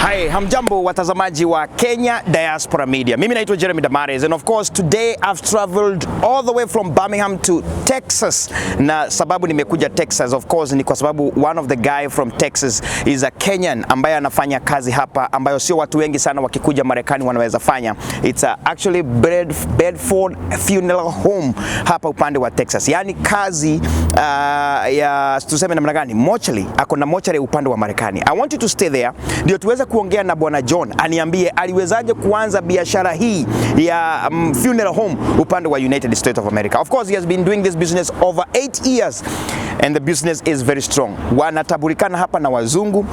Hi, hamjambo watazamaji wa Kenya Diaspora Media. Mimi naitwa Jeremy Damaris, and of course today I've traveled all the way from Birmingham to Texas. Na sababu nimekuja Texas of course ni kwa sababu one of the guy from Texas is a Kenyan ambaye anafanya kazi hapa ambayo sio watu wengi sana wakikuja Marekani wanaweza fanya. It's actually Bedford Funeral Home hapa upande wa Texas. Yani kazi ya tuseme namna gani? Mortuary, ako na mortuary upande wa Marekani. I want you to stay there ndio tuweze kuongea na Bwana John aniambie aliwezaje kuanza biashara hii ya funeral home upande wa United States of America. Of course he has been doing this business over 8 years and the business is very strong. Wanatabulikana hapa na wazungu,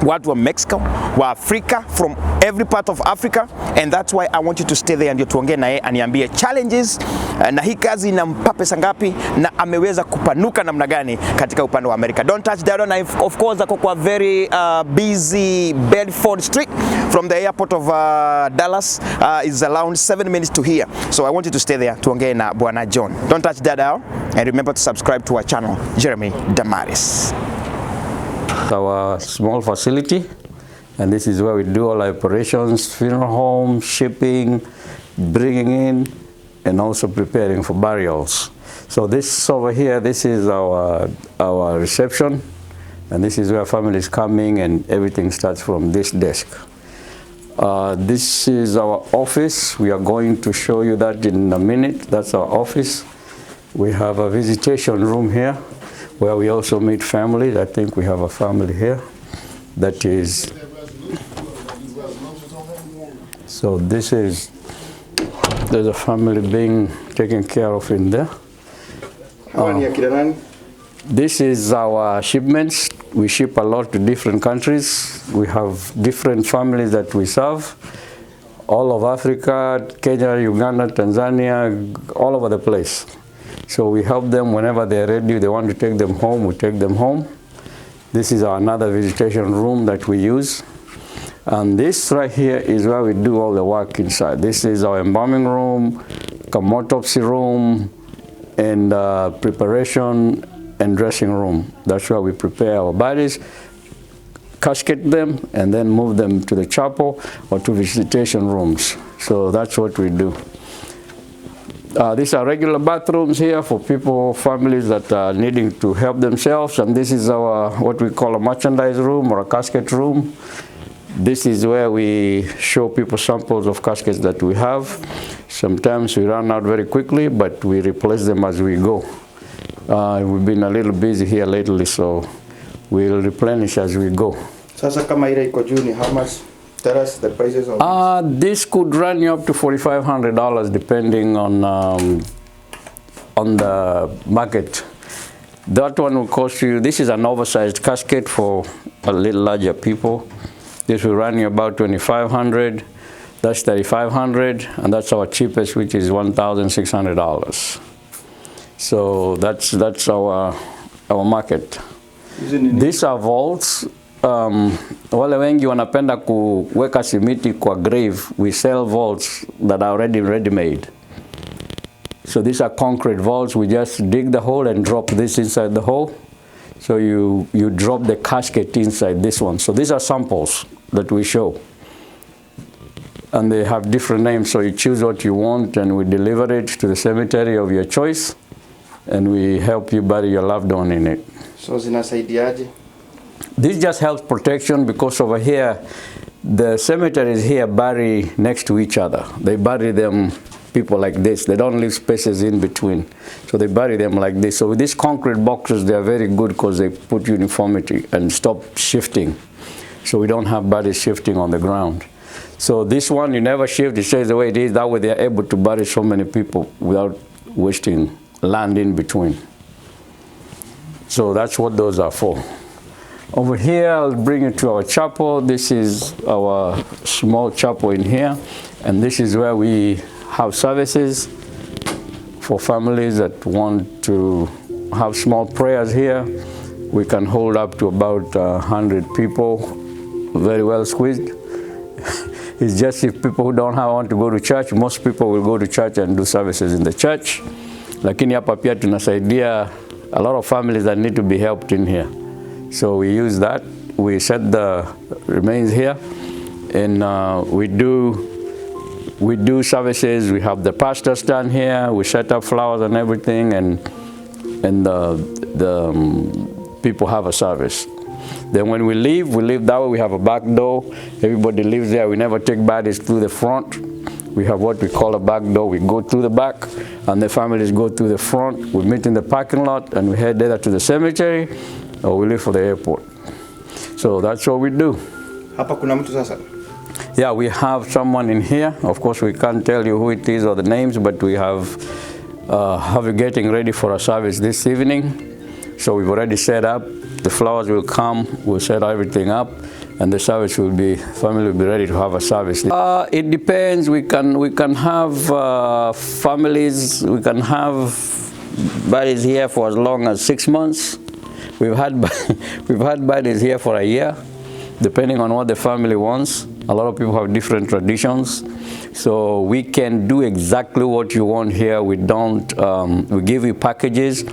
watu wa Mexico, wa Afrika, from every part of Africa, and that's why I want you to stay there ndio tuongee naye aniambie challenges na hii kazi inampa pesa ngapi na ameweza kupanuka namna gani katika upande wa Amerika. Don't touch that one. Of course ako kwa very busy Bedford Street from the airport of Dallas is around 7 minutes to here. So I want you to stay there tuongee na Bwana John. Don't touch that out and remember to subscribe to our channel, Jeremy Damaris. Our small facility, and this is where we do all our operations, funeral home, shipping, bringing in, and also preparing for burials. So this over here, this is our reception, and this is where families coming and everything starts from this desk. This is our office. We are going to show you that in a minute. That's our office. We have a visitation room here where we also meet families. I think we have a family here that is, so this is, there's a family being taken care of in there. This is our shipments. We ship a lot to different countries. We have different families that we serve. All of Africa, Kenya, Uganda, Tanzania, all over the place. So we help them whenever they're ready, they want to take them home, we take them home. This is another visitation room that we use. And this right here is where we do all the work inside. This is our embalming room, autopsy room, and preparation and dressing room. That's where we prepare our bodies, casket them, and then move them to the chapel or to visitation rooms. So that's what we do. These are regular bathrooms here for people, families that are needing to help themselves. And this is our, what we call a merchandise room or a casket room. This is where we show people samples of caskets that we have. Sometimes we run out very quickly, but we replace them as we go. We've been a little busy here lately, so we'll replenish as we go. Sasa kama ile iko juu, how much? Tell us the prices of this could run you up to $4,500 depending on the market. That one will cost you, this is an oversized casket for a little larger people. This will run you about $2,500. That's $3,500, and that's our cheapest, which is $1,600. So that's our market. These are vaults. Wale wengi wanapenda kuweka simiti kwa grave. We sell vaults that are already ready-made. So these are concrete vaults. We just dig the hole and drop this inside the hole. So you drop the casket inside this one. So these are samples that we show. And they have different names, so you choose what you want and we deliver it to the cemetery of your choice and we help you bury your loved one in it. So zinasaidiaje? This just helps protection because over here, the cemeteries here bury next to each other. They bury them, people like this. They don't leave spaces in between. So they bury them like this. So with these concrete boxes, they are very good because they put uniformity and stop shifting. So we don't have bodies shifting on the ground. So this one, you never shift. It stays the way it is. That way they are able to bury so many people without wasting land in between. So that's what those are for. Over here, I'll bring you to our chapel. This is our small chapel in here. And this is where we have services for families that want to have small prayers here. We can hold up to about 100 people, very well squeezed. It's just if people who don't want to go to church, most people will go to church and do services in the church. Lakini hapa pia tunasaidia a lot of families that need to be helped in here. So we use that. We set the remains here And we do services. We have the pastor stand here. We set up flowers and everything, and the people have a service. Then when we leave that way. We have a back door. Everybody lives there. We never take bodies through the front. We have what we call a back door. We go through the back, and the families go through the front. We meet in the parking lot, and we head either to the cemetery, or we leave for the airport. So that's what we do. Hapa kuna mtu sasa? Yeah, we have someone in here. Of course, we can't tell you who it is or the names, but we have getting ready for a service this evening. So we've already set up. The flowers will come. We'll set everything up, and the service will be. Family will be ready to have a service. It depends. We can have families. We can have bodies here for as long as 6 months. We've had bodies here for a year, depending on what the family wants. A lot of people have different traditions, so we can do exactly what you want here. We don't. We give you packages.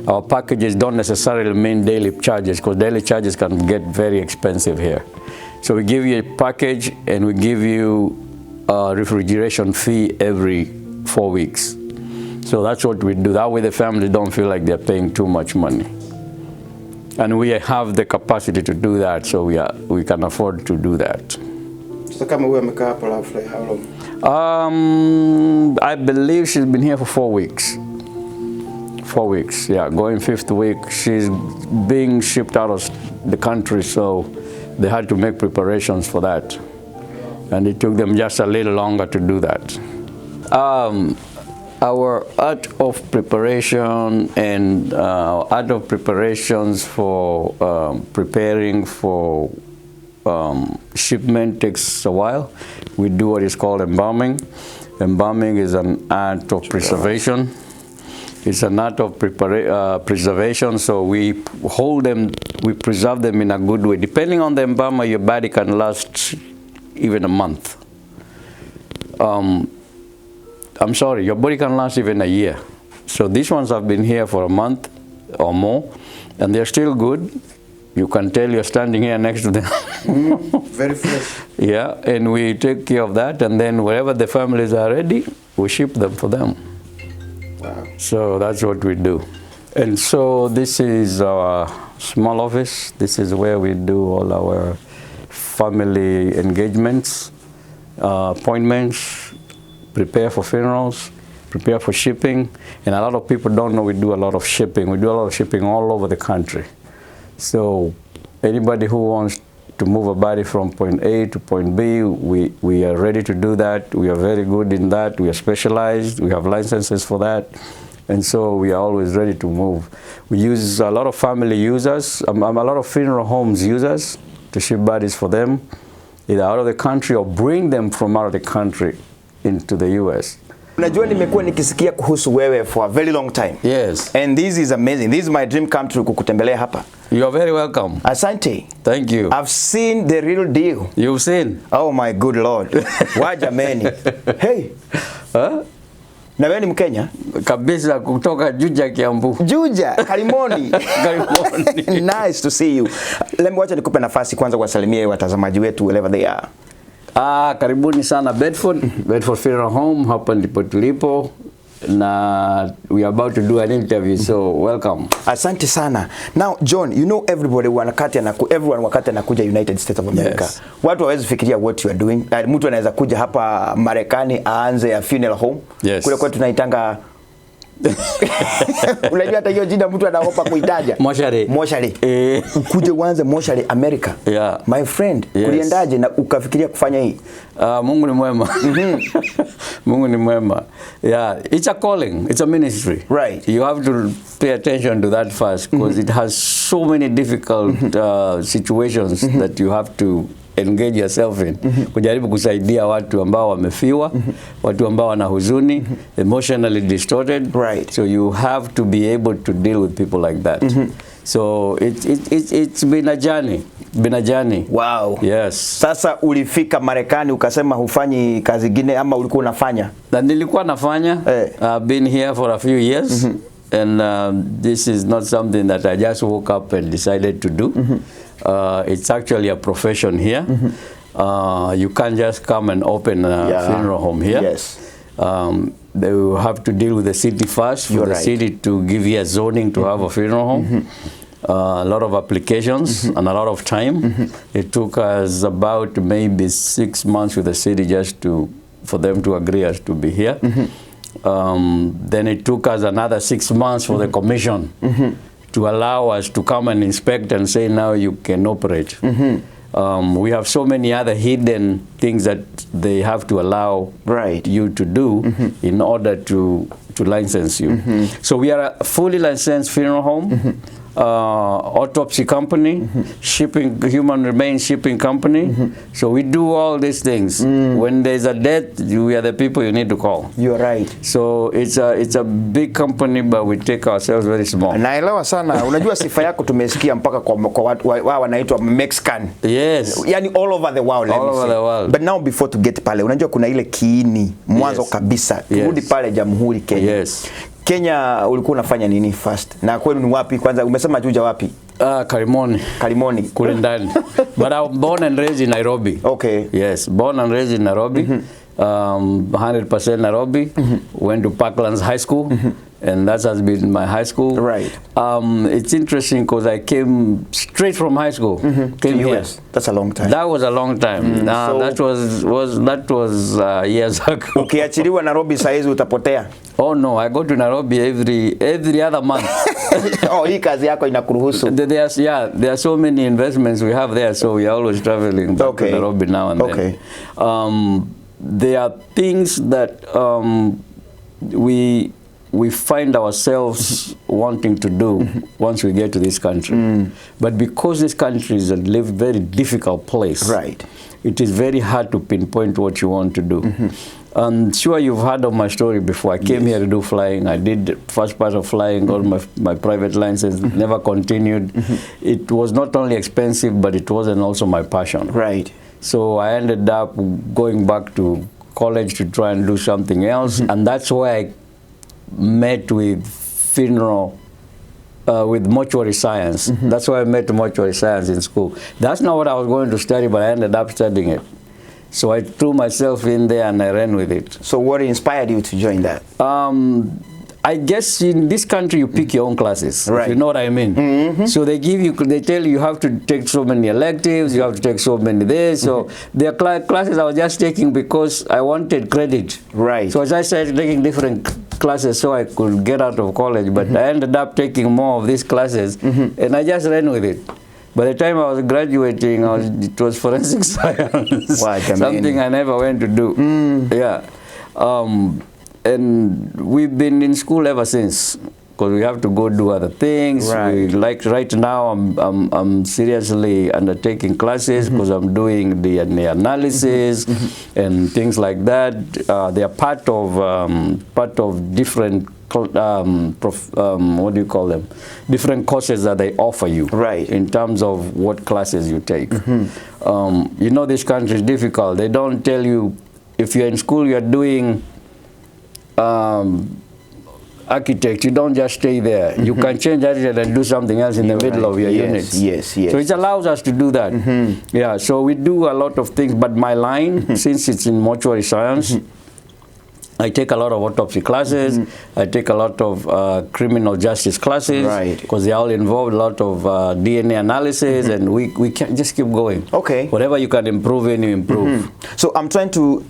Our packages don't necessarily mean daily charges, because daily charges can get very expensive here. So we give you a package, and we give you a refrigeration fee every 4 weeks. So that's what we do. That way the family don't feel like they're paying too much money. And we have the capacity to do that, so we can afford to do that. So kama huyu amekaa hapo for how long? I believe she's been here for 4 weeks. 4 weeks, yeah, going 5th week. She's being shipped out of the country, so they had to make preparations for that. And it took them just a little longer to do that. Our art of preparation and art of preparations for preparing for shipment takes a while. We do what is called embalming. Embalming is an art of preservation. It's an art of preservation, so we hold them, we preserve them in a good way. Depending on the embalmer, your body can last even a month. I'm sorry, your body can last even a year. So these ones have been here for a month or more, and they're still good. You can tell you're standing here next to them. Very fresh. Yeah, and we take care of that, and then wherever the families are ready, we ship them for them. Wow. So that's what we do. And so this is our small office. This is where we do all our family engagements, appointments, prepare for funerals, prepare for shipping. And a lot of people don't know we do a lot of shipping. We do a lot of shipping all over the country. So anybody who wants to move a body from point A to point B, we are ready to do that. We are very good in that. We are specialized. We have licenses for that. And so we are always ready to move. We use a lot of family users, a lot of funeral homes users to ship bodies for them, either out of the country or bring them from out of the country into the US. Unajua nimekuwa nikisikia kuhusu wewe for a very long time. Yes. And this is amazing. This is my dream come true kukutembelea hapa. You are very welcome. Asante. Thank you. I've seen the real deal. You've seen? Oh my good Lord. Wajameni. Hey. Huh? Na wewe ni Mkenya? Kabisa, kutoka Juja, Kiambu. Juja, Karimoni. Karimoni. Nice to see you. Wacha nikupe nafasi kwanza kuwasalimia watazamaji wetu wherever they are. Karibuni sana Bedford Funeral Home, hapa ndipo tulipo. Na we are about to do an interview, so welcome. Asante sana. Now John, you know everybody everyone wakati anakuja United States of America. Yes. Watu hawezi fikiria what you are doing. Mtu anaweza kuja hapa Marekani aanze a funeral home. Yes. Kule kwetu tunaitanga unajua hata hiyo jina mtu anaogopa kuitaja. Mortuary. Ukuje uanze mortuary America. Yeah. My friend, yes. Kuliendaje na ukafikiria kufanya hii? Mungu ni mwema. Mungu ni mwema. Yeah, it's a calling, it's a ministry. Right. You have to pay attention to that first, because it has so many difficult situations that you have to engage yourself in. Kujaribu kusaidia watu ambao wamefiwa, watu ambao wana huzuni, emotionally distorted. Right. So you have to be able to deal with people like that. So it's been a journey. Wow. Yes. Sasa ulifika Marekani ukasema hufanyi kazi nyingine ama ulikuwa unafanya? Na nilikuwa nafanya. I've been here for a few years. And this is not something that I just woke up and decided to do. It's actually a profession here. You can't just come and open a funeral home here. Yes. They will have to deal with the city first for the city to give you a zoning to have a funeral home. A lot of applications and a lot of time. It took us about maybe 6 months with the city just for them to agree us to be here. Then it took us another 6 months for the commission to allow us to come and inspect and say now you can operate. We have so many other hidden things that they have to allow you to do in order to license you. So we are a fully licensed funeral home, autopsy company, shipping, human remains shipping company. So we do all these things. When there's a death, we are the people you need to call. You're right. So it's a big company, but we take ourselves very small. Naelewa sana. Unajua sifa yako tumesikia mpaka kwa watu wanaitwa Mexican. Yes. Yani all over the world. All over the world. But now before to get pale, unajua kuna ile kiini mwanzo kabisa. Turudi pale Jamhuri Kenya. Yes. Kenya ulikuwa unafanya nini first? Na kwenu ni wapi kwanza? Umesema Juja wapi? Karimoni. Karimoni. Kule ndani. But I was born and raised in Nairobi. Okay. Yes, born and raised in Nairobi. 100% Nairobi. Went to Parklands High School. And that has been my high school. Right. It's interesting because I came straight from high school. Came here. That's a long time. That was a long time. So that was years ago. Ukiachiliwa Nairobi saizi utapotea. Oh no, I go to Nairobi every other month. Oh, hii kazi yako inakuruhusu. There are so many investments we have there, so we are always traveling back to Nairobi now and then. There are things that we find ourselves wanting to do once we get to this country. But because this country is a very difficult place, it is very hard to pinpoint what you want to do. I'm sure you've heard of my story before. I came here to do flying. I did the first part of flying, got my private license, never continued. It was not only expensive, but it wasn't also my passion. So I ended up going back to college to try and do something else, and that's why I met with with mortuary science. That's why I met mortuary science in school. That's not what I was going to study, but I ended up studying it. So I threw myself in there and I ran with it. So what inspired you to join that? I guess in this country you pick your own classes, if you know what I mean. So they tell you have to take so many electives, you have to take so many this. So there are classes I was just taking because I wanted credit. So I started taking different classes so I could get out of college, but I ended up taking more of these classes and I just ran with it. By the time I was graduating, it was forensic science, something I never went to do. And we've been in school ever since because we have to go do other things. Like right now, I'm seriously undertaking classes because I'm doing the analysis and things like that. They are part of different what do you call them? Different courses that they offer you in terms of what classes you take. You know, this country is difficult. They don't tell you if you're in school, you're doing architect, you don't just stay there. You can change architect and do something else in the middle of your units. So it allows us to do that. So we do a lot of things, but my line, since it's in mortuary science, I take a lot of autopsy classes. I take a lot of criminal justice classes because they all involve a lot of DNA analysis, and we can just keep going. Whatever you can improve in, you improve. So I'm trying to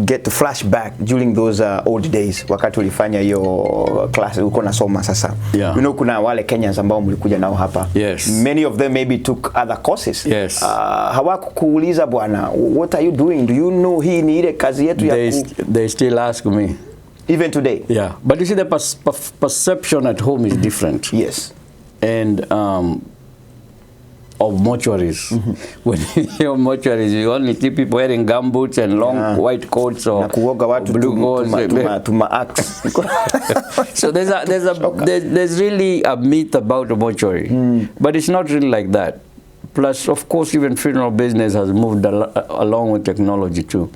get to flashback during those old days wakati ulifanya hiyo class uko nasoma sasa. You know kuna wale Kenyans ambao mlikuja nao hapa. Many of them maybe took other courses. Hawakukuuliza bwana, what are you doing? Do you know hii ni ile kazi yetu ya They still ask me. Even today? But you see the perception at home is different. And of mortuaries. When you hear mortuaries, you only see people wearing gumboots and long white coats or blue coats. So there's really a myth about a mortuary, but it's not really like that. Plus, of course, even funeral business has moved along with technology too.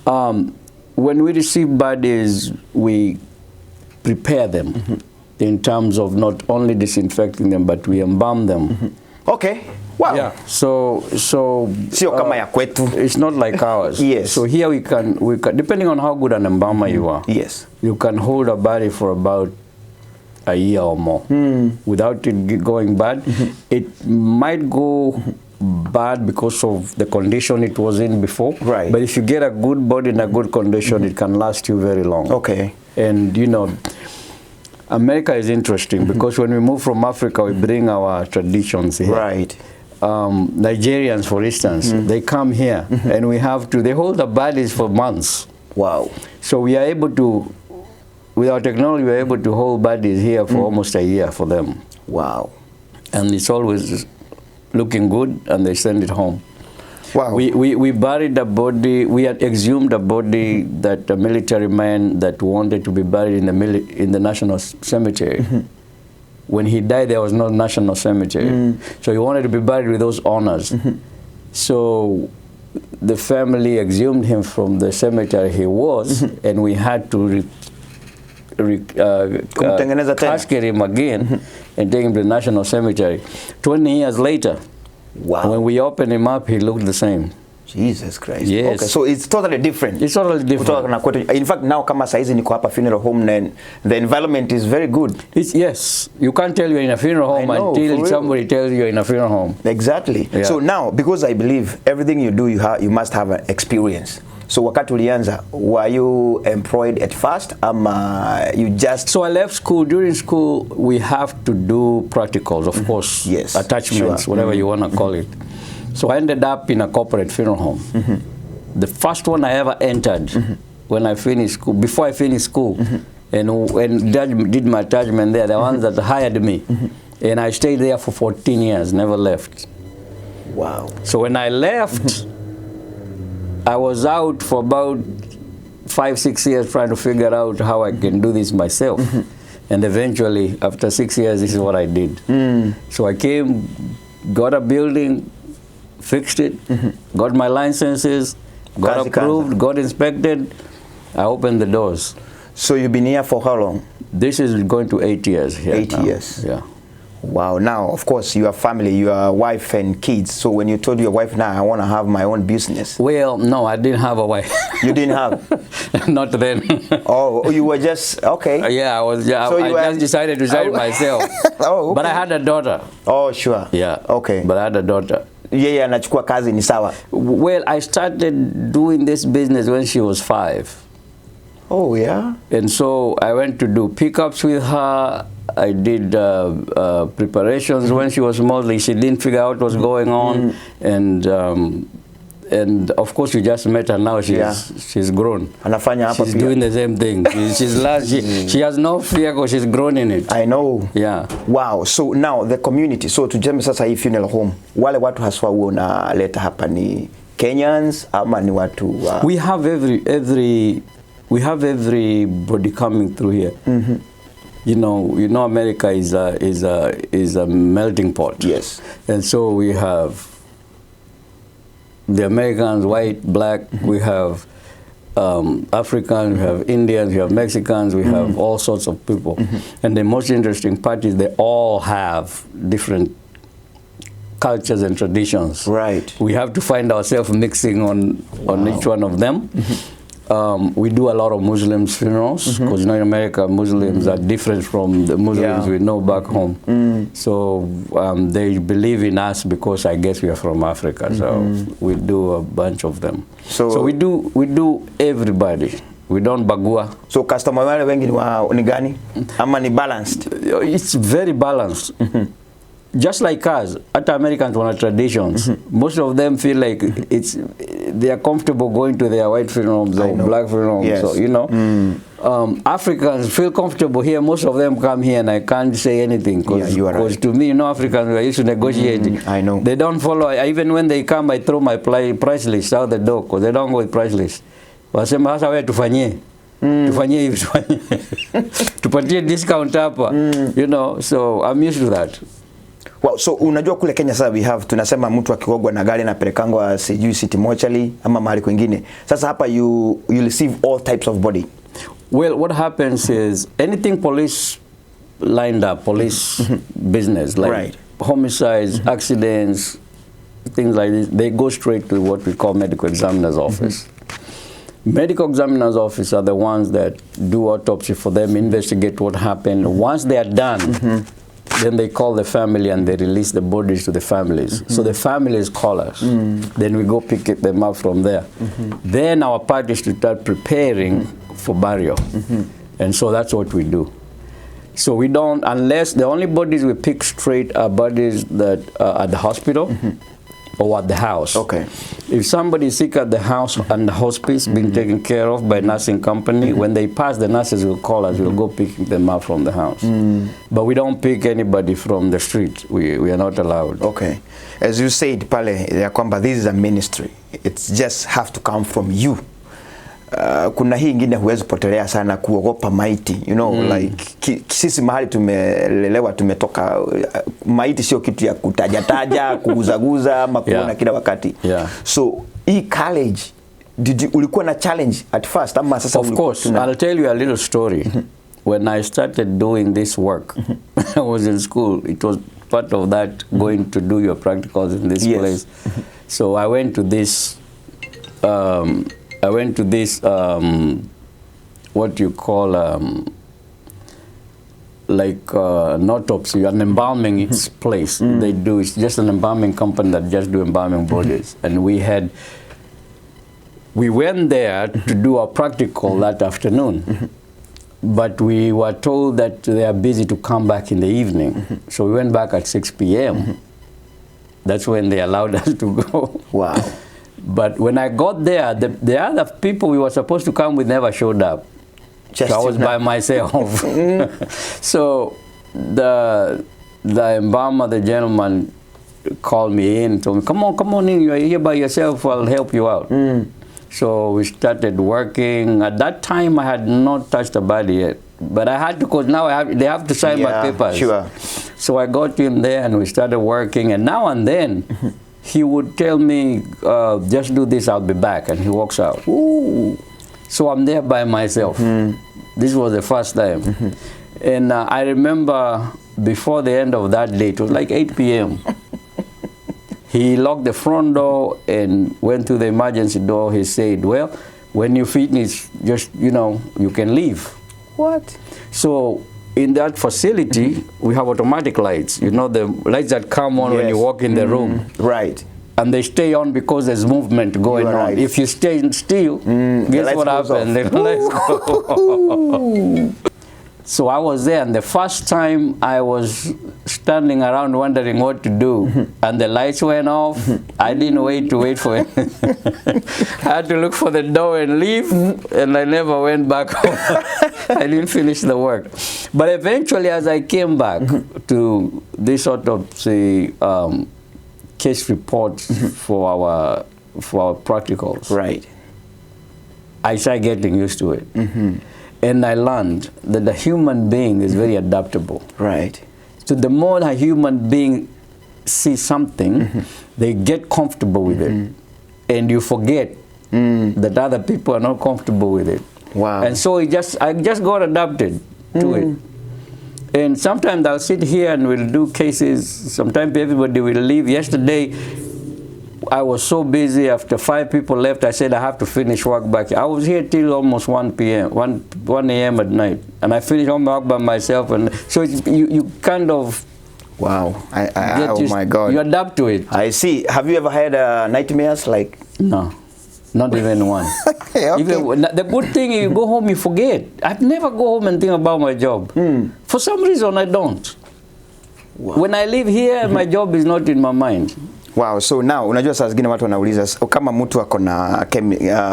When we receive bodies, we prepare them in terms of not only disinfecting them, but we embalm them. Okay. Wow. Yeah. So Sio kama ya kwetu. it's not like ours. Yes. So here we can depending on how good an embalmer you are. Yes. You can hold a body for about a year or more without it going bad. It might go bad because of the condition it was in before. Right. But if you get a good body in a good condition, it can last you very long. Okay. And you know, America is interesting because when we move from Africa, we bring our traditions here. Right. Nigerians, for instance, they come here and they hold the bodies for months. Wow. So we are able to, with our technology, we are able to hold bodies here for almost a year for them. Wow. And it's always looking good, and they send it home. Wow. We buried the body, we had exhumed a body that a military man that wanted to be buried in the National Cemetery. When he died, there was no National Cemetery. So he wanted to be buried with those honors. So the family exhumed him from the cemetery he was, and we had to casket him again and take him to the National Cemetery. 20 years later, wow. When we opened him up, he looked the same. Jesus Christ. Yes. Okay, so it's totally different. It's totally different. In fact, now kama saizi niko hapa funeral home, then the environment is very good. Yes. You can't tell you're in a funeral home until somebody tells you you're in a funeral home. Exactly. Yeah. So now, because I believe everything you do, you must have an experience. So wakati ulianza, were you employed at first? You just... So I left school. During school, we have to do practicals, of course. Yes. Attachments, whatever you want to call it. So I ended up in a corporate funeral home. The first one I ever entered when I finished school, before I finished school, and when did my attachment there, the ones that hired me. And I stayed there for 14 years, never left. Wow. So when I left, I was out for about 5-6 years trying to figure out how I can do this myself. And eventually, after 6 years, this is what I did. So I came, got a building, fixed it, got my licenses, got approved, got inspected. I opened the doors. So you've been here for how long? This is going to 8 years here. 8 now. years. Yeah. Wow. Now, of course, you have family, your wife and kids. So when you told your wife, now I want to have my own business. Well, no, I didn't have a wife. You didn't have? Not then. Oh, you were just, okay. Yeah, I was. Yeah, so I just decided to decide myself. Oh, okay. But I had a daughter. Oh, sure. Yeah. Okay. But I had a daughter. Yeye anachukua kazi ni sawa. Well, I started doing this business when she was 5. Oh, yeah? And so I went to do pickups with her. I did preparations when she was small. She didn't figure out what was going on. And of course, you just met her now. She's grown. Anafanya hapa she's pia. Doing the same thing. She has no fear because she's grown in it. I know. Yeah. Wow. So now the community. So tujeme sasa hii funeral home. Wale watu haswa huo unaleta hapa ni Kenyans ama ni watu We have everybody coming through here. You know, America is a melting pot. Yes. And so we have the Americans, white, black. We have Africans. We have Indians. We have Mexicans. We have all sorts of people. And the most interesting part is they all have different cultures and traditions. Right. We have to find ourselves mixing on each one of them. We do a lot of Muslims funerals because in America Muslims are different from the Muslims we know back home. So they believe in us because I guess we are from Africa. So we do a bunch of them. So we do everybody. We don't bagua. So customer wale wengi ni gani? Ama ni balanced? It's very balanced. Just like us, at Americans want traditions. Most of them feel like they are comfortable going to their white funeral homes or black funeral homes. Yes. So, you know, Africans feel comfortable here. Most of them come here and I can't say anything because to me, Africans, we are used to negotiating. I know. They don't follow. Even when they come, I throw my price list out the door because they don't go with price list. Wasema hasa wewe tufanyie. Tufanyie hivi tufanyie. Tupatie discount hapa. You know, so I'm used to that. Wow, so unajua kule Kenya sasa we have tunasema mtu akigogwa na gari na pelekangwa sijui city mortuary ama mahali kwingine. Sasa hapa you receive all types of body. Well, what happens is anything police lined up, police business like homicides, accidents, things like this, they go straight to what we call medical examiner's office. Medical examiner's office are the ones that do autopsy for them, investigate what happened. Once they are done, then they call the family and they release the bodies to the families. So the families call us. Then we go pick them up from there. Then our part is to start preparing for burial. And so that's what we do. So we don't, unless the only bodies we pick straight are bodies that are at the hospital or at the house. Okay. If somebody is sick at the house and the hospice being taken care of by nursing company, when they pass, the nurses will call us. We'll go pick them up from the house. But we don't pick anybody from the street. We are not allowed. Okay. As you said, pale, ya kwamba this is a ministry. It's just have to come from you. Kuna hii ingine huwezi potelea sana kuogopa maiti, you know, like sisi mahali tumelelewa tumetoka, maiti sio kitu ya kutajataja, kuguzaguza ama kuona kila wakati. So hii college, ulikuwa na challenge at first ama sasa? Of course, I'll tell you a little story. When I started doing this work, I was in school. It was part of that, going to do your practicals in this place. So I went to this what you call like an autopsy, an embalming place. They do, it's just an embalming company that just do embalming bodies. And we went there to do our practical that afternoon. But we were told that they are busy to come back in the evening. So we went back at 6 p.m. That's when they allowed us to go. Wow. But when I got there, the other people we were supposed to come with never showed up. So I was by myself. So the embalmer, the gentleman, called me in and told me, come on in, you're here by yourself, I'll help you out. So we started working. At that time, I had not touched a body yet. But I had to, because now they have to sign my papers. Sure. So I got in there and we started working. And now and then, he would tell me, just do this, I'll be back. And he walks out. Ooh. So I'm there by myself. This was the first time. And I remember before the end of that day, it was like 8 p.m. He locked the front door and went to the emergency door. He said, well, when you finish, just, you can leave. What? So in that facility, we have automatic lights. You know, the lights that come on when you walk in the room. Right. And they stay on because there's movement going on. If you stay still, guess what happened? The lights go. So I was there, and the first time I was standing around wondering what to do, and the lights went off. I didn't wait for it. I had to look for the door and leave, and I never went back home. I didn't finish the work. But eventually, as I came back to this autopsy case reports for our practicals, right, I started getting used to it. And I learned that the human being is very adaptable. Right. So the more a human being sees something, they get comfortable with it. And you forget that other people are not comfortable with it. Wow. And so I just got adapted to it. And sometimes I'll sit here and we'll do cases. Sometimes everybody will leave. Yesterday, I was so busy. After 5 people left, I said I have to finish work back. I was here till almost 1 a.m. at night, and I finished all my work by myself. And so you kind of, wow, oh my God, you adapt to it. I see. Have you ever had nightmares like? No, not even one. Okay. Even, the good thing is you go home, you forget. I never go home and think about my job. For some reason, I don't. Wow. When I live here, my job is not in my mind. Wow, so now unajua saa zingine watu wanauliza kama mtu ako na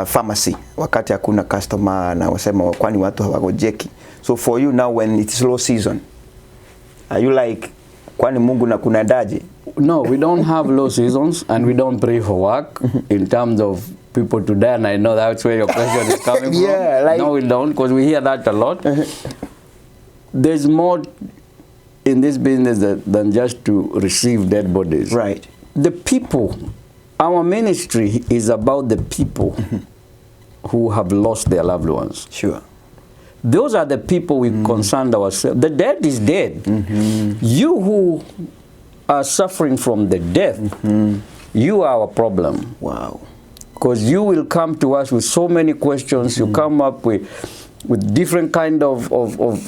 pharmacy wakati hakuna customer na wasema kwani watu hawagojeki. So for you now when it's low season, are you like kwani Mungu na kunadaje? No, we don't have low seasons and we don't pray for work in terms of people to die, and I know that's where your question is coming from. Like, no, we don't, because we hear that a lot. There's more in this business than just to receive dead bodies. Right. The people, our ministry is about the people who have lost their loved ones. Sure. Those are the people we concerned ourselves. The dead is dead. You who are suffering from the death, you are our problem. Wow. Because you will come to us with so many questions. You come up with different kind of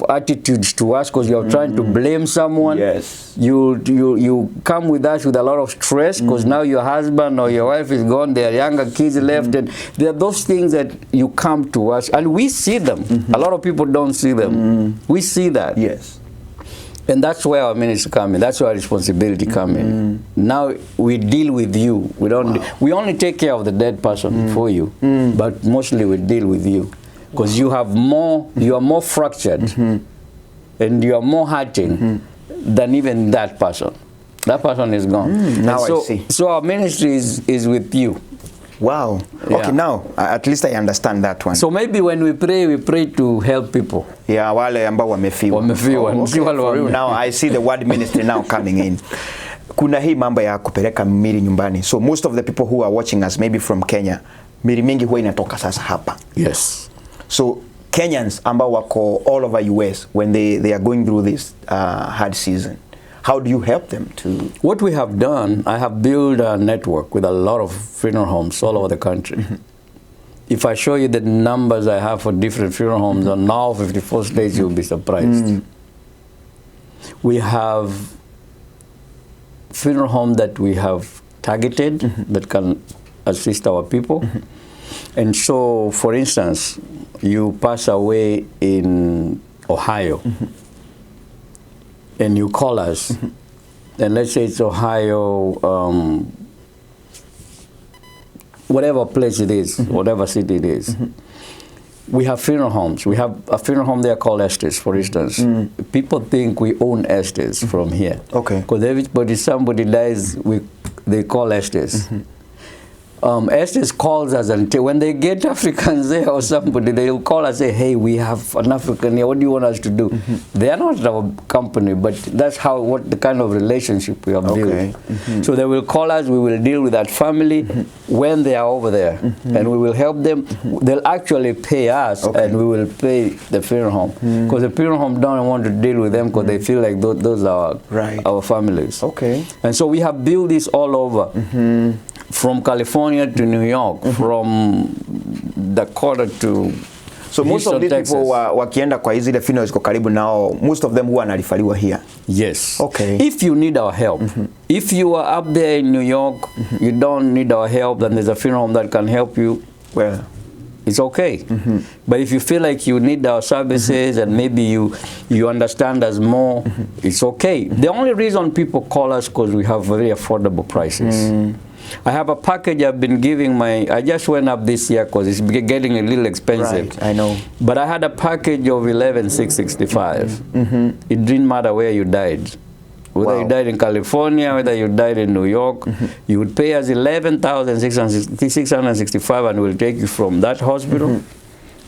attitudes to us because you're trying to blame someone. Yes. You come with us with a lot of stress because now your husband or your wife is gone, their younger kids left, and there are those things that you come to us and we see them. A lot of people don't see them. We see that. Yes. And that's where our ministry come in. That's where our responsibility come in. Now we deal with you. We don't. We only take care of the dead person for you, but mostly we deal with you. Because you have more, you are more fractured, and you are more hurting than even that person. That person is gone. Now so, I see. So our ministry is with you. Wow. Yeah. Okay, now at least I understand that one. So maybe when we pray to help people. Yeah, wale ambao wamefiwa. Wamefiwa. Okay, for real. Now I see the word ministry now coming in. Kuna hii mambo ya kupeleka mili nyumbani. So most of the people who are watching us maybe from Kenya, mili mingi huwa inatoka sasa hapa. Yes. So Kenyans ambao wako all over US when they are going through this hard season, how do you help them to? What we have done, I have built a network with a lot of funeral homes all over the country. If I show you the numbers I have for different funeral homes on now 54 states, you'll be surprised. We have funeral homes that we have targeted that can assist our people. And so, for instance, you pass away in Ohio, and you call us, and let's say it's Ohio, whatever place it is, whatever city it is. We have funeral homes. We have a funeral home there called Estes, for instance. People think we own Estes from here. Okay. Because somebody dies, they call Estes. Estes calls us and when they get Africans there or somebody, they'll call us and say, hey, we have an African here, what do you want us to do? They are not our company, but that's what the kind of relationship we have built. So they will call us, we will deal with that family when they are over there, and we will help them. They'll actually pay us, and we will pay the funeral home. Because the funeral home don't want to deal with them because they feel like those are our families. Okay. And so we have built this all over. From California to New York, from Dakota to So most of these people wakienda kwa hizi funerals ziko karibu nao, most of them huwa wanarifaliwa here. Yes. Okay. If you need our help, if you are up there in New York, you don't need our help, then there's a funeral home that can help you. Well, it's okay. But if you feel like you need our services and maybe you understand us more, it's okay. The only reason people call us because we have very affordable prices. I have a package I've been giving I just went up this year because it's getting a little expensive. Right, I know. But I had a package of 11,665. It didn't matter where you died. Whether you died in California, whether you died in New York, you would pay us 11,665 and we'll take you from that hospital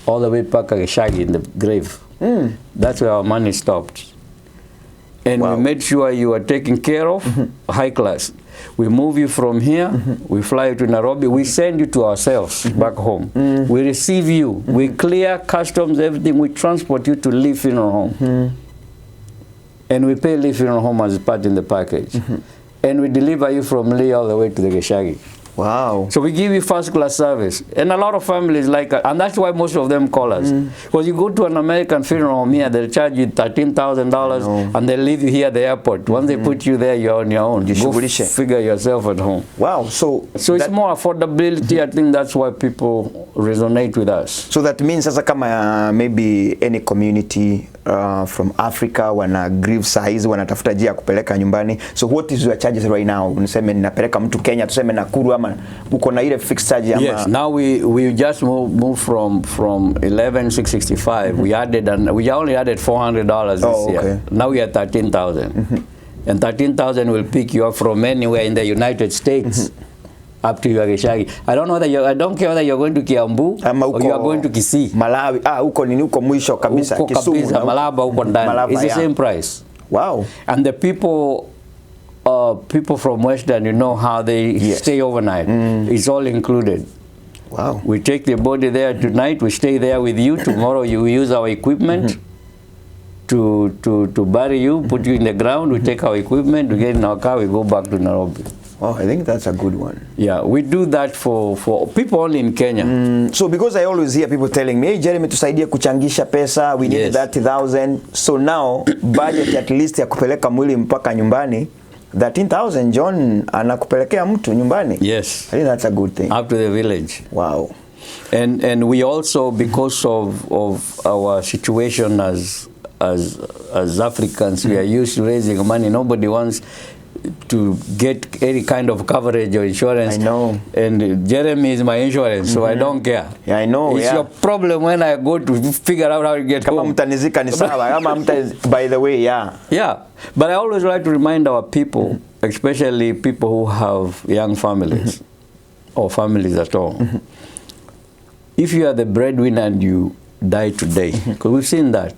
all the way back a shaggy in the grave. That's where our money stopped. And we made sure you are taken care of, high class. We move you from here, we fly you to Nairobi, we send you to ourselves back home. We receive you, we clear customs, everything, we transport you to Lee Funeral Home. And we pay Lee Funeral Home as part in the package. And we deliver you from Lee all the way to the Geshagi. Wow. So we give you first class service. And a lot of families like it, and that's why most of them call us. Because you go to an American funeral home here, they'll charge you $13,000 and they'll leave you here at the airport. Once they put you there, you're on your own. You go figure yourself at home. Wow. So it's more affordability. I think that's why people resonate with us. So that means sasa kama maybe any community from Africa wana grieve size wanatafuta njia kupeleka nyumbani. So what is your charges right now? Uniseme ninapeleka mtu Kenya, tuseme Nakuru ama uko na ile fixed charge ama? Yes, now we just moved from 11,665. We only added $400 this year. Now we are 13,000. And 13,000 will pick you up from anywhere in the United States. Up to Geshagi. I don't care whether you're going to Kiambu or you are going to Kisii. Malawi. Uko nini uko mwisho kabisa Kisumu. Malaba uko ndani. It's the same price. Wow. And the people from Western, you know how they stay overnight. It's all included. Wow. We take the body there tonight, we stay there with you. Tomorrow you use our equipment. to bury you, put you in the ground, we take our equipment, we get in our car, we go back to Nairobi. Oh, I think that's a good one. Yeah, we do that for people only in Kenya. So because I always hear people telling me, hey Jeremy, tusaidie kuchangisha pesa, we need 30,000. So now budget at least ya kupeleka mwili mpaka nyumbani, 13,000 John anakupelekea mtu nyumbani. Yes. I think that's a good thing. Up to the village. Wow. And we also, because of our situation as Africans, we are used to raising money. Nobody wants to get any kind of coverage or insurance. I know. And Jeremy is my insurance, so I don't care. Yeah, I know. It's your problem when I go to figure out how to get home. Mtanizika ni sawa. By the way, yeah. Yeah, but I always like to remind our people, especially people who have young families or families at all. If you are the breadwinner and you die today, because we've seen that,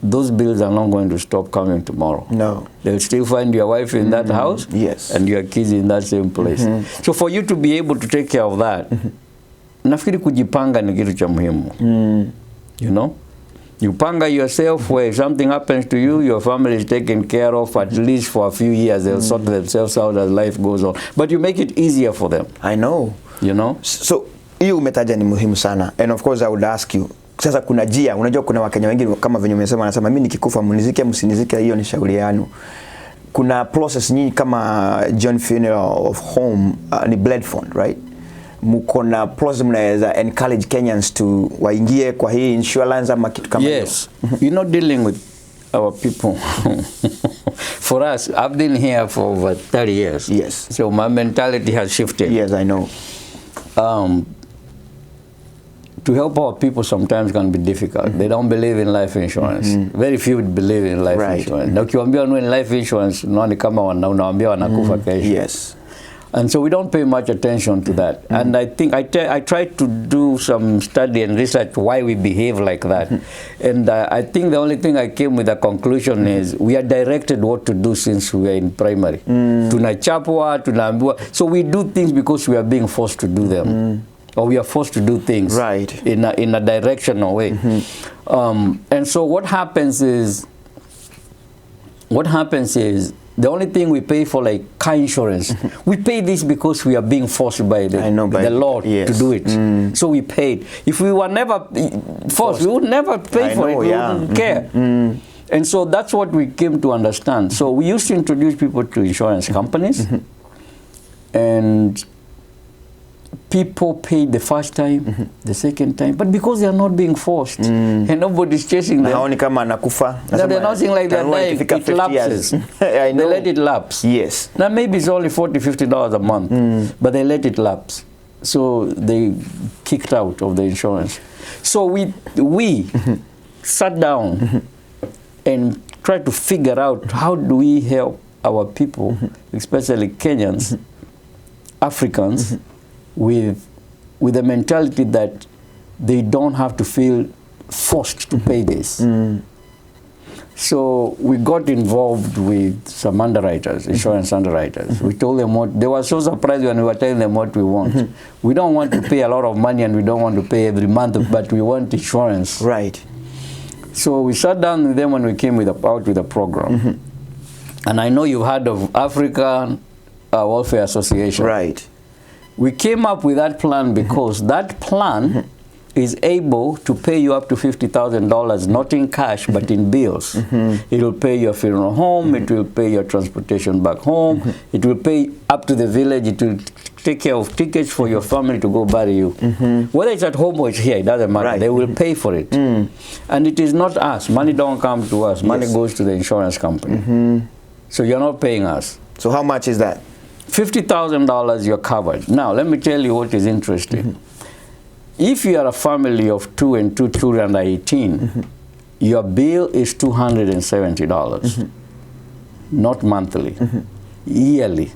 those bills are not going to stop coming tomorrow. No. They'll still find your wife in that house, yes, and your kids in that same place. So for you to be able to take care of that, nafikiri kujipanga ni kitu cha muhimu. You know? You panga yourself where if something happens to you, your family is taken care of at least for a few years. They'll sort themselves out as life goes on. But you make it easier for them. I know. You know? So, hiyo umetaja ni muhimu sana. And of course I would ask you, sasa kuna njia, unajua kuna Wakenya wengi kama venye umesema, anasema mimi nikikufa mnizike msinizike, hiyo ni shauri yenu. Kuna process nyingi kama John Funeral of Home, ni blood fund, right? Mko na process mnaweza encourage Kenyans to waingie kwa hii insurance ama kitu kama hiyo? Yes. You're not dealing with our people. For us, I've been here for over 30 years. Yes. So my mentality has shifted. Yes, I know. To help our people sometimes can be difficult. They don't believe in life insurance. Very few believe in life insurance. Na ukiwaambia in life insurance, unaona kama unawaambia wanakufa kesho. Yes. And so we don't pay much attention to that. And I think I tried to do some study and research why we behave like that. And I think the only thing I came with a conclusion is we are directed what to do since we are in primary. Tunachapwa, tunaambiwa. So we do things because we are being forced to do them. Or we are forced to do things in a directional way. And so what happens is the only thing we pay for, like car insurance, we pay this because we are being forced by the law to do it. So we paid. If we were never forced, we would never pay for it. We wouldn't care. And so that's what we came to understand. So we used to introduce people to insurance companies, and people paid the first time, the second time, but because they are not being forced, and nobody's chasing them. They're not saying like they're dying, it lapses. They let it lapse. Yes. Now maybe it's only $40, $50 a month, but they let it lapse. So they kicked out of the insurance. So we sat down and tried to figure out how do we help our people, especially Kenyans, Africans, with a mentality that they don't have to feel forced to pay this. So we got involved with some underwriters, insurance underwriters. We told them what, they were so surprised when we were telling them what we want. We don't want to pay a lot of money and we don't want to pay every month, but we want insurance. Right. So we sat down with them when we came out with a program. And I know you've heard of African Welfare Association. Right. We came up with that plan because that plan is able to pay you up to $50,000, not in cash, but in bills. It will pay your funeral home, it will pay your transportation back home, it will pay up to the village, it will take care of tickets for your family to go bury you. Whether it's at home or it's here, it doesn't matter. They will pay for it. And it is not us. Money don't come to us. Money goes to the insurance company. So you're not paying us. So how much is that? $50,000 you're covered. Now, let me tell you what is interesting. If you are a family of 2 and 2 children under 18, your bill is $270, not monthly, yearly.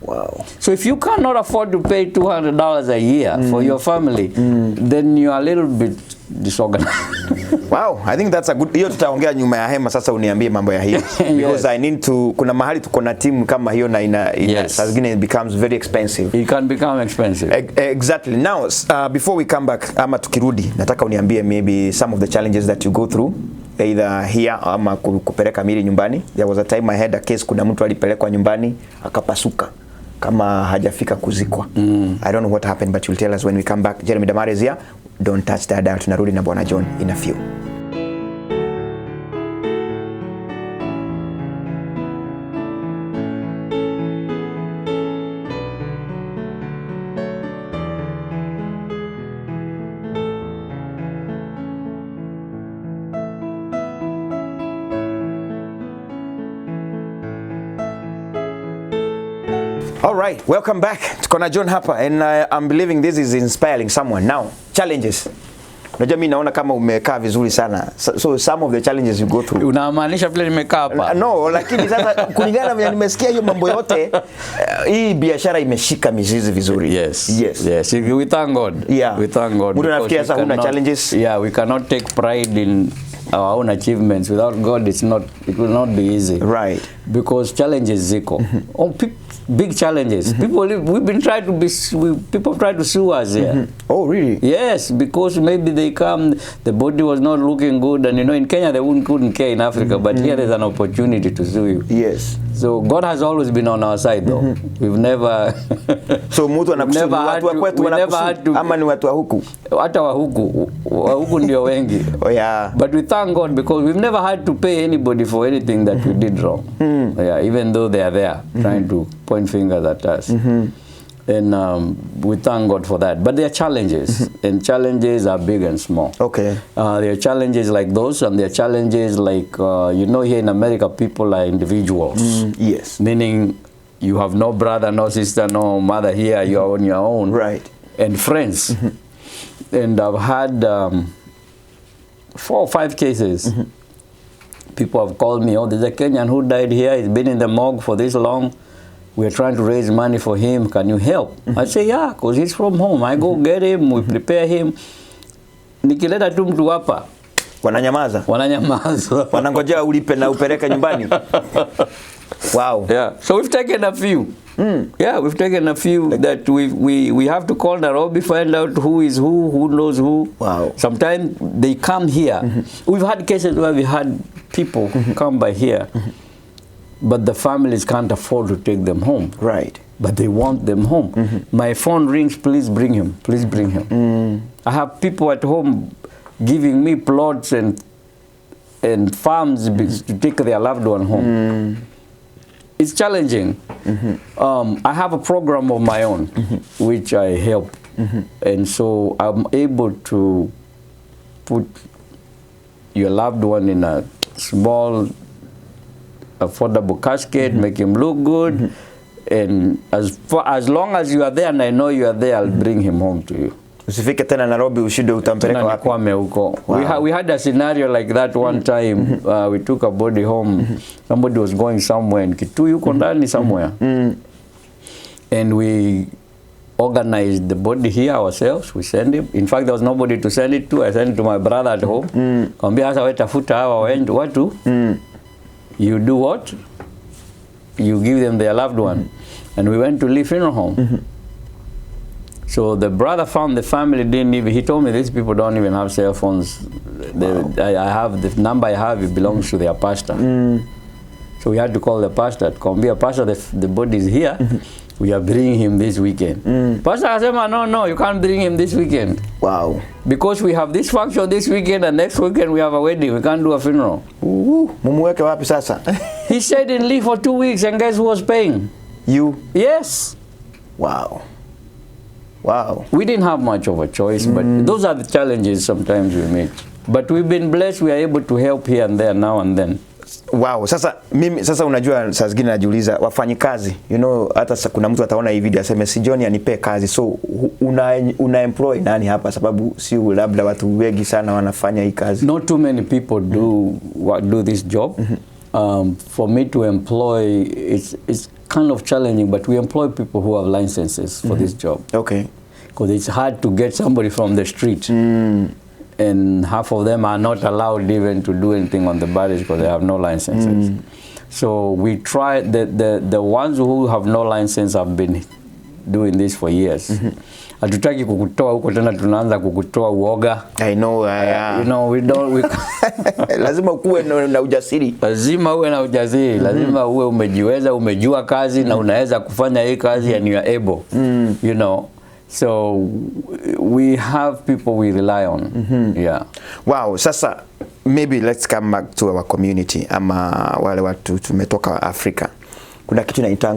Wow. So if you cannot afford to pay $200 a year for your family, then you are a little bit disorganized. Wow, I think that's a good. Hiyo tutaongea nyuma ya hema sasa uniambie mambo ya hiyo. Because I need to, kuna mahali tuko na timu kama hiyo na saa zingine it becomes very expensive. It can become expensive. Exactly. Now, before we come back ama tukirudi, nataka uniambie maybe some of the challenges that you go through either here ama kupeleka mili nyumbani. There was a time I had a case, kuna mtu alipelekwa nyumbani akapasuka kama hajafika kuzikwa. I don't know what happened, but you'll tell us when we come back. Jeremy Damare is here. Don't touch that dial. Tunarudi na Bwana John in a few. All right, welcome back. Tuko na John hapa and I'm believing this is inspiring someone. Now, challenges. Unajua mimi naona kama umekaa vizuri sana. So some of the challenges you go through. Unamaanisha vile nimekaa hapa? No, lakini sasa kulingana na nimesikia hiyo mambo yote, hii biashara imeshika mizizi vizuri. Yes. We thank God. Yeah. We thank God. Mtu anafikiria sasa huna challenges? Yeah, we cannot take pride in our own achievements. Without God, it will not be easy. Right. Because challenges ziko. Big challenges. People try to sue us here. Oh, really? Yes, because maybe they come, the body was not looking good, and in Kenya they couldn't care in Africa, but here there's an opportunity to sue you. Yes. So God has always been on our side, though. We've never. So mtu anakusema watu wa kwetu wanakusema ama ni watu wa huku? Hata wa huku ndio wengi. Oh yeah. But we thank God because we've never had to pay anybody for anything that we did wrong. Yeah, even though they are there trying to point fingers at us. And we thank God for that. But there are challenges, and challenges are big and small. Okay. There are challenges like those, and there are challenges like, here in America, people are individuals. Yes. Meaning you have no brother, no sister, no mother here, you are on your own. Right. And friends. And I've had 4 or 5 cases. People have called me, oh, there's a Kenyan who died here, he's been in the morgue for this long. We're trying to raise money for him. Can you help? I say, yeah, because he's from home. I go get him, we prepare him. Nikileta tu mtu hapa. Wananyamaza? Wananyamaza. Wanangojea ulipe na upeleke nyumbani? Wow. Yeah. So we've taken a few. Yeah, we've taken a few that we have to call Nairobi, find out who is who knows who. Wow. Sometimes they come here. We've had cases where we had people come by here. But the families can't afford to take them home. Right. But they want them home. My phone rings, please bring him, please bring him. I have people at home giving me plots and farms to take their loved one home. It's challenging. I have a program of my own, which I help. And so I'm able to put your loved one in a small affordable casket, make him look good, and as long as you are there and I know you are there, I'll bring him home to you. Usifike tena Nairobi ushinde utampeleka wapi? Wow. We had a scenario like that one time. We took a body home. Somebody was going somewhere in Kitui, Kondani somewhere. And we organized the body here ourselves. We sent him. In fact, there was nobody to send it to. I sent it to my brother at home. Kwambia hasa wetafuta hawa waende watu. You do what? You give them their loved one. And we went to Lee Funeral Home. So the brother found the family didn't even, he told me these people don't even have cell phones. I have, the number I have, it belongs to their pastor. So we had to call the pastor. Kwambia, pastor, the body is here. We are bringing him this weekend. Pastor said, no, you can't bring him this weekend. Wow. Because we have this function this weekend and next weekend we have a wedding. We can't do a funeral. Mumuweke wapi sasa? He stayed in Lee for 2 weeks and guess who was paying? You? Yes. Wow. Wow. We didn't have much of a choice, but those are the challenges sometimes we meet. But we've been blessed, we are able to help here and there now and then. Wow, sasa unajua saa zingine najiuliza wafanyikazi, hata kuna mtu ataona hii video aseme si John anipe kazi, so una employ nani hapa sababu si labda watu wengi sana wanafanya hii kazi. Not too many people do this job. For me to employ, it's kind of challenging, but we employ people who have licenses for this job. Okay. Because it's hard to get somebody from the street. And half of them are not allowed even to do anything on the bodies because they have no licenses. So we try, the ones who have no license have been doing this for years. Hatutaki kukutoa huko tena tunaanza kukutoa uoga. I know, you know, we don't lazima kuwe na ujasiri. Lazima uwe na ujasiri, lazima uwe umejiweza, umejua kazi na unaweza kufanya hii kazi and you are able. You know. So we have people we rely on. Yeah. Wow, sasa maybe let's come back to our community ama wale watu tumetoka Afrika. Kuna kitu inaitwa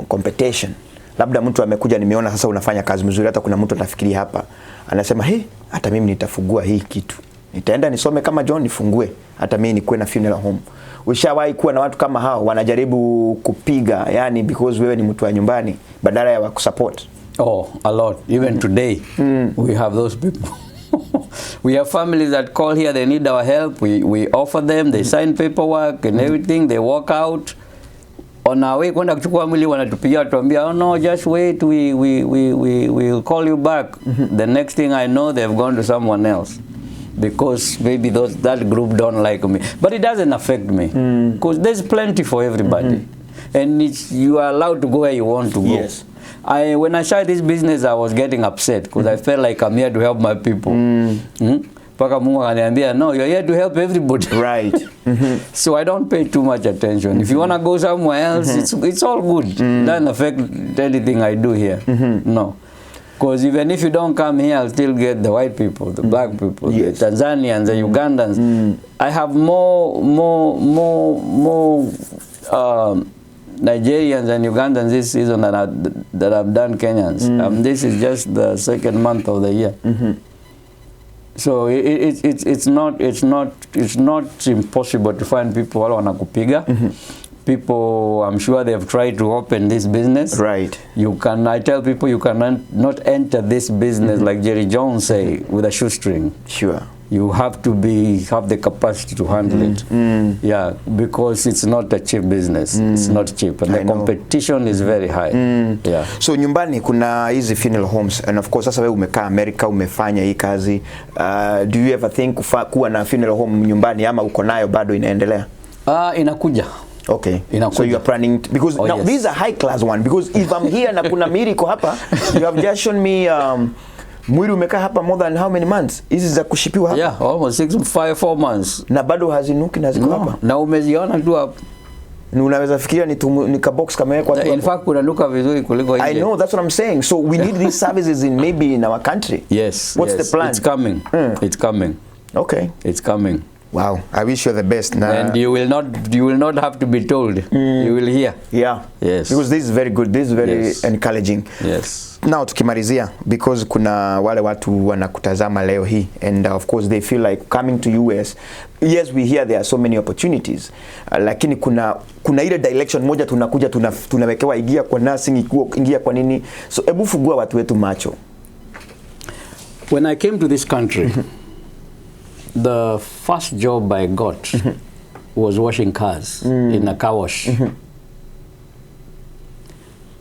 competition. Labda mtu amekuja, nimeona sasa unafanya kazi mzuri, hata kuna mtu anafikiria hapa anasema hata mimi nitafungua hii kitu, nitaenda nisome kama John nifungue, hata mimi nikuwe na funeral home. Ushawahi kuwa na watu kama hao wanajaribu kupiga, yani because wewe ni mtu wa nyumbani badala ya kusupport? Oh, a lot. Even today, we have those people. We have families that call here, they need our help. We offer them, they sign paperwork and everything, they walk out. On our way, kwenda kuchukua mwili wanatupigia tuambia, oh no, just wait, we'll call you back. The next thing I know, they've gone to someone else. Because maybe that group don't like me. But it doesn't affect me. Because there's plenty for everybody. And you are allowed to go where you want to go. Yes. When I started this business, I was getting upset because I felt like I'm here to help my people. Paka Mungu ananiambia, no, you're here to help everybody. Right. So I don't pay too much attention. If you want to go somewhere else, it's all good. It doesn't affect anything I do here. No. Because even if you don't come here, I'll still get the white people, the black people, the Tanzanians, the Ugandans. I have more Nigerians and Ugandans this season that I've done Kenyans. This is just the second month of the year. So it's not impossible to find people who want to kupiga. People, I'm sure they've tried to open this business. Right. I tell people you cannot not enter this business like Jerry Jones say with a shoestring. Sure. You have to have the capacity to handle it. Yeah, because it's not a cheap business. It's not cheap, and the competition is very high. Yeah. So nyumbani kuna hizi funeral homes, and of course sasa wewe umekaa America, umefanya hii kazi. Do you ever think kuwa na funeral home nyumbani ama uko nayo bado inaendelea? Inakuja. Okay. So you are planning because now this is a high class one, because if I'm here na kuna miracle hapa, you have just shown me mwili umekaa hapa more than how many months? Hizi za kushipiwa hapa? Yeah, almost 4 months. Na bado hazinuki na ziko hapa? Na umeziona tu hapa. Unaweza fikiria ni ka box kamewekwa tu. In fact kunanuka vizuri kuliko nje. I know, that's what I'm saying. So we need these services maybe in our country. Yes. What's the plan? It's coming. It's coming. Okay. It's coming. Wow, I wish you the best. And you will not have to be told. You will hear. Yeah. Yes. Because this is very good. This is very encouraging. Yes. Now tukimalizia, because kuna wale watu wanakutazama leo hii, and of course they feel like coming to US. Yes, we hear there are so many opportunities. Lakini kuna ile direction moja tunakuja tunawekewa ingia kwa nursing, ingia kwa nini. So hebu fungua watu wetu macho. When I came to this country, the first job I got was washing cars in a car wash.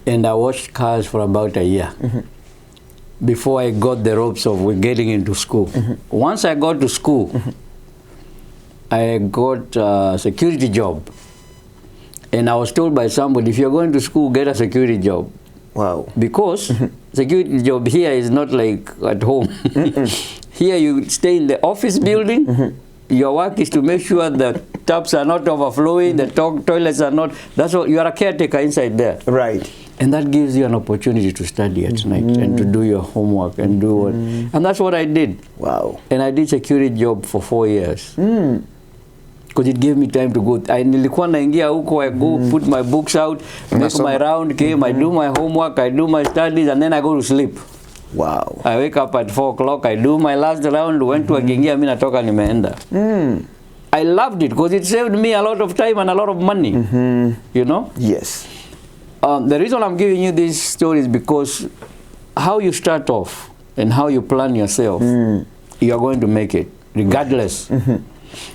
And I washed cars for about a year before I got the ropes of getting into school. Once I got to school, I got a security job. And I was told by somebody, if you're going to school, get a security job. Wow. Because security job here is not like at home. Here you stay in the office building. Your work is to make sure the taps are not overflowing, the toilets are not. That's what you are a caretaker inside there. Right. And that gives you an opportunity to study at night and to do your homework and do what. And that's what I did. Wow. And I did security job for 4 years. Because it gave me time to go. Nilikuwa naingia huko, I go put my books out, make my round, I do my homework, I do my studies, and then I go to sleep. Wow. I wake up at 4 o'clock, I do my last round, went to Agingia, mimi natoka nimeenda. I loved it because it saved me a lot of time and a lot of money. You know? Yes. The reason I'm giving you these stories because how you start off and how you plan yourself, you are going to make it, regardless.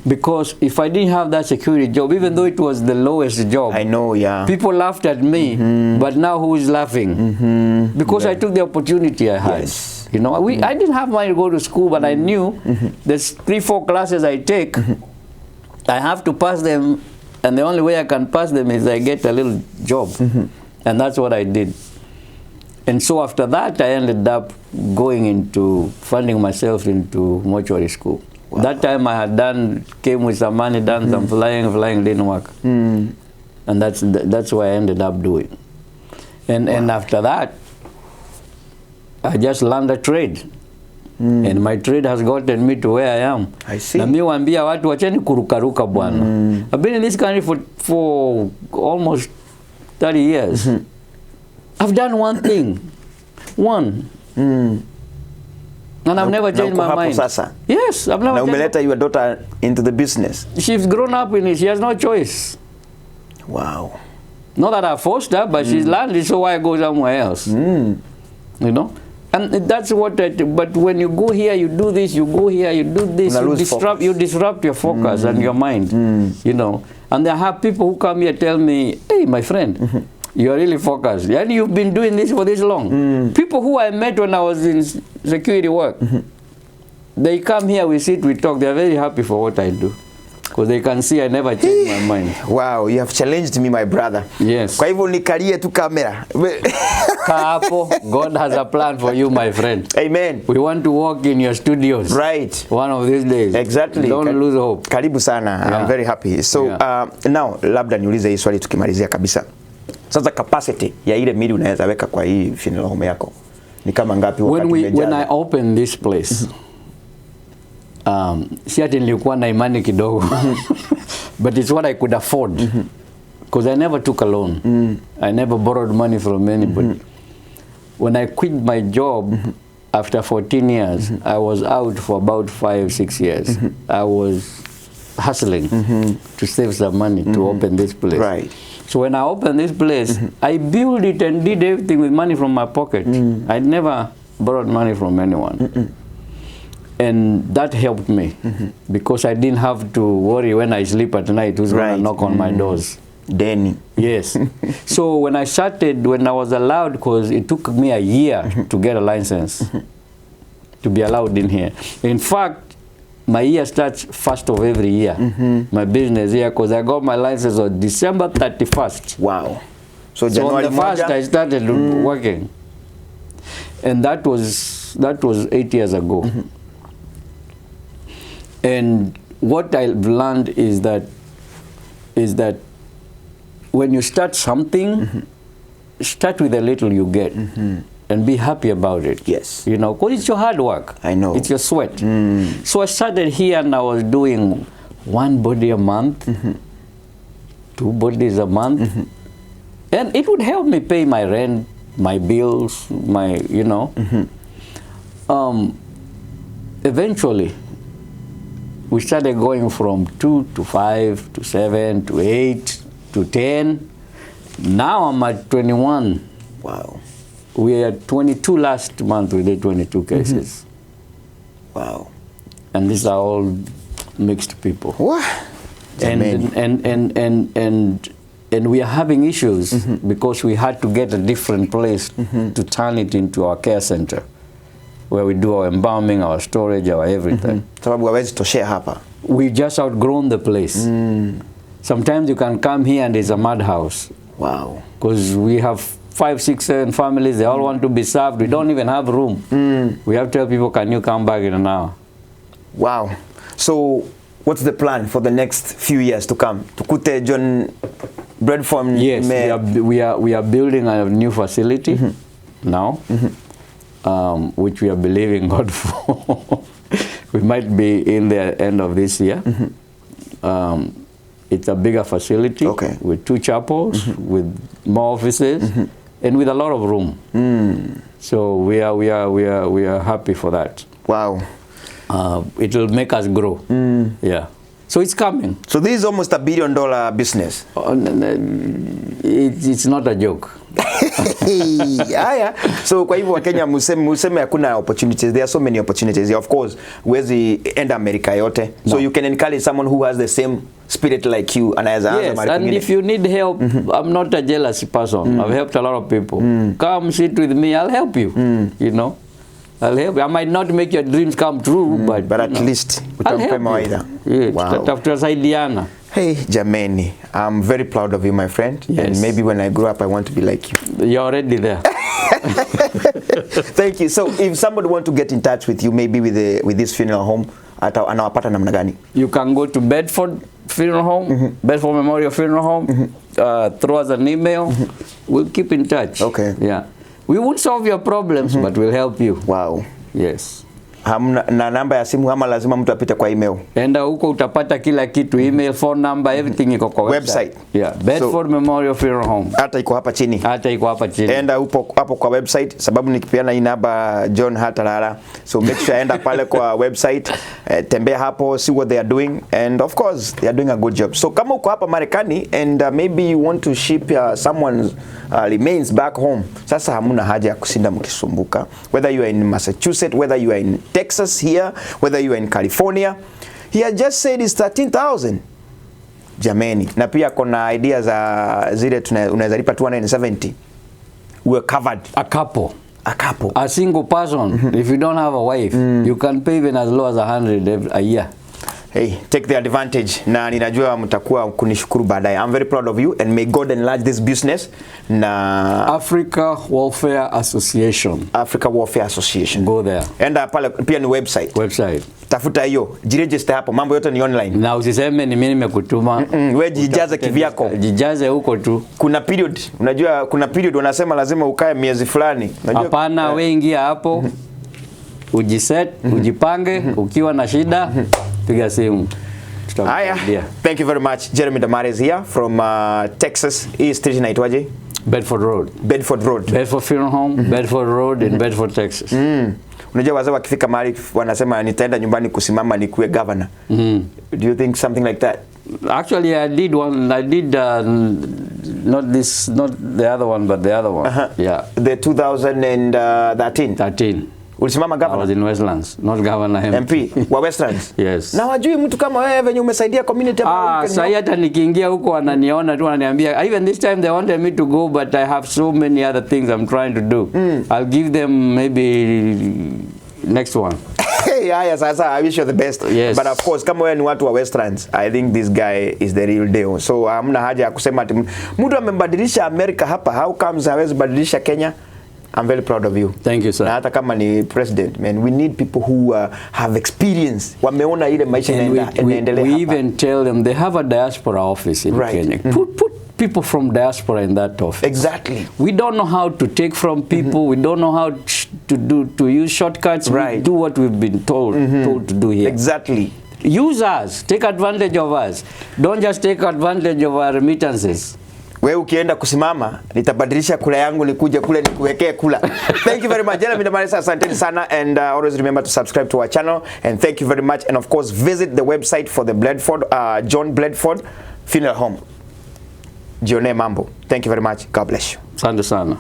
Because if I didn't have that security job, even though it was the lowest job, I know, yeah. People laughed at me, but now who is laughing? Because I took the opportunity I had. Yes. You know, I didn't have money to go to school, but I knew there's 3-4 classes I take, I have to pass them, and the only way I can pass them is I get a little job. And that's what I did. And so after that, I ended up going into funding myself into mortuary school. Wow. That time I had came with some money, done some flying didn't work. And that's what I ended up doing. And after that, I just learned a trade. And my trade has gotten me to where I am. I see. Na mi waambia watu wacheni kurukaruka bwana. I've been in this country for almost 30 years. I've done one thing. One. And I've never changed my mind. Sasa. Yes, I've never changed. Now, later your daughter into the business. She's grown up in it. She has no choice. Wow. Not that I forced her, but she's learned it, so why go somewhere else? You know? And that's what I do. But when you go here, you do this, you go here, you do this, you disrupt your focus and your mind, you know. And I have people who come here tell me, hey, my friend, you are really focused. And you've been doing this for this long. People who I met when I was in security work, they come here, we sit, we talk. They're very happy for what I do. Because they can see I never change my mind. Wow, you have challenged me, my brother. Yes. Kwa hivyo nikalie tu kamera. Hapo, God has a plan for you, my friend. Amen. We want to walk in your studios. Right. One of these days. Exactly. Don't lose hope. Karibu sana. Yeah. I'm very happy. So now, labda niulize hii swali tukimalizia kabisa. Sasa capacity ya ile mili unaweza weka kwa hii funeral home yako ni kama ngapi wakati umejaza? When I opened this place, si ati nilikuwa na imani kidogo, but it's what I could afford, because I never took a loan. I never borrowed money from anybody. When I quit my job after 14 years, I was out for about 5-6 years. I was hustling to save some money to open this place. Right. So when I opened this place, I built it and did everything with money from my pocket. I never borrowed money from anyone. And that helped me because I didn't have to worry when I sleep at night who's going to knock on my doors. Danny. Yes. So when I started, when I was allowed, because it took me a year to get a license to be allowed in here. In fact, my year starts 1st of every year, my business year, because I got my license on December 31st. Wow. So January on the 1st, I started working. And that was 8 years ago. And what I've learned is that when you start something, start with the little you get and be happy about it. Yes. You know, because it's your hard work. I know. It's your sweat. So I started here and I was doing 1 body a month, 2 bodies a month. And it would help me pay my rent, my bills, my, you know. Eventually, we started going from 2 to 5 to 7 to 8 to 10. Now I'm at 21. Wow. We had 22 last month. We did 22 cases. Wow. And these are all mixed people. What? And we are having issues because we had to get a different place to turn it into our care center, where we do our embalming, our storage, our everything. We just outgrown the place. Sometimes you can come here and it's a madhouse. Wow. Because we have 5, 6, 7 families, they all want to be served. We don't even have room. We have to tell people, can you come back in an hour? Wow. So what's the plan for the next few years to come? Tukute John bread from Yes, we are building a new facility now, which we are believing God for. We might be in the end of this year. It's a bigger facility with 2 chapels, with more offices, and with a lot of room. So we are happy for that. Wow. It will make us grow. Yeah. So it's coming. So this is almost $1 billion business. It's not a joke. So kwa hivyo Wakenya museme hakuna opportunities. There are so many opportunities. Of course, huwezi enda America yote. So you can encourage someone who has the same spirit like you. Yes, and if you need help, I'm not a jealous person. I've helped a lot of people. Come sit with me, I'll help you. You know, I'll help you. I might not make your dreams come true, but at least I'll help you. Yes, wow. Hey, Jameni, I'm very proud of you, my friend. Yes. And maybe when I grow up, I want to be like you. You're already there. Thank you. So if somebody want to get in touch with you, maybe with this funeral home, anawapata namna gani? You can go to Bedford Funeral Home, Bedford Memorial Funeral Home, throw us an email. We'll keep in touch. Okay. Yeah. We won't solve your problems, but we'll help you. Wow. Yes. Hamna na namba ya simu ama lazima mtu apite kwa email? Enda huko utapata kila kitu, email, phone number, everything iko kwa website. Yeah, Bedford Memorial Funeral Home. Hata iko hapa chini. Hata iko hapa chini. Enda hapo kwa website, sababu nikipeana hii namba John hatalala. So make sure enda pale kwa website, tembea hapo, see what they are doing, and of course they are doing a good job. So kama uko hapa Marekani and maybe you want to ship someone's remains back home, sasa hamuna haja ya kusinda mkisumbuka. Whether you are in Massachusetts, whether you are in Texas here, whether you are in California, he had just said it's 13,000. Jameni, na pia kuna idea za zile unaweza lipa 270. We're covered. A couple. A couple. A single person. If you don't have a wife, you can pay even as low as 100 a year. Hey, take the advantage. Na ninajua mtakuwa kunishukuru baadaye. I'm very proud of you and may God enlarge this business. Na Africa Welfare Association. Africa Welfare Association. Go there. Enda pale pia ni website. Website. Tafuta hiyo. Jiregister hapo. Mambo yote ni online. Na usiseme ni mimi nimekutuma. Wewe jijaze kivyako. Jijaze huko tu. Kuna period. Unajua kuna period wanasema lazima ukae miezi fulani. Unajua hapana, wewe ingia hapo. Ujiset, ujipange, ukiwa na shida, piga simu. Haya. Thank you very much. Jeremy Damares here from Texas. Hii street inaitwaje? Bedford Road. Bedford Road. Bedford Funeral Home, Bedford Road in Bedford, Texas. Unajua wazee wakifika mahali wanasema nitaenda nyumbani kusimama nikuwe governor. Do you think something like that? Actually, I did not the other one, but the other one. Yeah. The 2013. 13. Ulisimama governor? I was in Westlands, not governor MP wa Westlands. Yes. Na wajui mtu kama wewe venye umesaidia community. Sasa hata nikiingia huko wananiona tu wananiambia, even this time they wanted me to go, but I have so many other things I'm trying to do. I'll give them maybe next one. Haya sasa, I wish you the best. Yes. But of course kama wewe ni watu wa Westlands, I think this guy is the real deal. So hamna haja ya kusema ati mtu amebadilisha America hapa, how comes hawezi badilisha Kenya? I'm very proud of you. Thank you, sir. Na hata kama ni president, man, we need people who have experience. Wameona ile maisha inaendelea hapa. We even tell them they have a diaspora office in Kenya. Put people from diaspora in that office. Exactly. We don't know how to take from people. We don't know how to use shortcuts. We do what we've been told to do here. Exactly. Use us. Take advantage of us. Don't just take advantage of our remittances. Wewe ukienda kusimama nitabadilisha kula yangu nikuje kule nikuwekee kula. Thank you very much. Jeremy Damares, asanteni sana, and always remember to subscribe to our channel, and thank you very much, and of course visit the website for the Bedford John Bedford Funeral Home. Jione mambo. Thank you very much. God bless you. Asante sana.